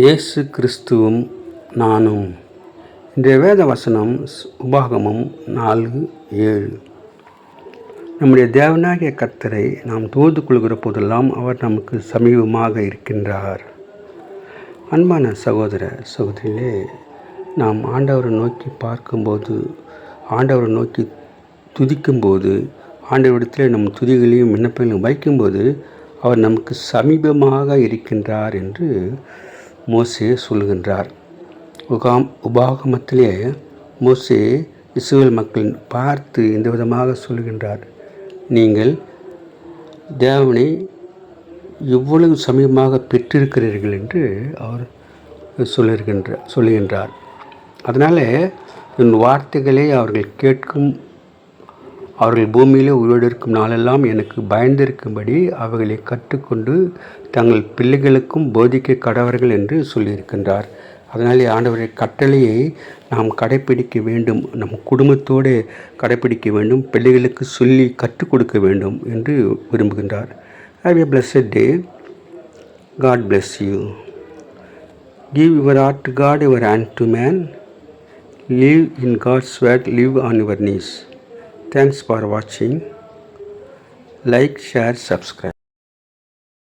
இயேசு கிறிஸ்துவும் நானும். இன்றைய வேத வசனம் உபாகமம் 4:7. நம்முடைய தேவனாகிய கர்த்தரை நாம் தொழுது கொள்கிற போதெல்லாம் அவர் நமக்கு சமீபமாக இருக்கின்றார். அன்பான சகோதர சகோதரிகளே, நாம் ஆண்டவரை நோக்கி பார்க்கும்போது, ஆண்டவரை நோக்கி துதிக்கும்போது, ஆண்டவரிடத்தில் நம் துதிகளையும் விண்ணப்பங்களையும் வைக்கும்போது அவர் நமக்கு சமீபமாக இருக்கின்றார் என்று மோசே சொல்கின்றார். உபாகமத்திலே மோசே இஸ்ரவேல் மக்கள் பார்த்து இந்த விதமாக சொல்கின்றார், நீங்கள் தேவனை எவ்வளவு சமீபமாக பெற்றிருக்கிறீர்கள் என்று அவர் சொல்லுகின்றார். அதனால் என் வார்த்தைகளை அவர்கள் கேட்கும், அவர்கள் பூமியிலே உயிரோடு இருக்கும் நாளெல்லாம் எனக்கு பயந்திருக்கும்படி அவைகளை கற்றுக்கொண்டு தங்கள் பிள்ளைகளுக்கும் போதிக்க கடவர்கள் என்று சொல்லியிருக்கின்றார். அதனாலே ஆண்டவருடைய கட்டளையை நாம் கடைப்பிடிக்க வேண்டும், நம் குடும்பத்தோடு கடைப்பிடிக்க வேண்டும், பிள்ளைகளுக்கு சொல்லி கற்றுக் கொடுக்க வேண்டும் என்று விரும்புகின்றார். Have a blessed day. God bless you. Give your heart to God, your hand to man. Live in God's word, live on your knees. Thanks for watching. Like, share, subscribe.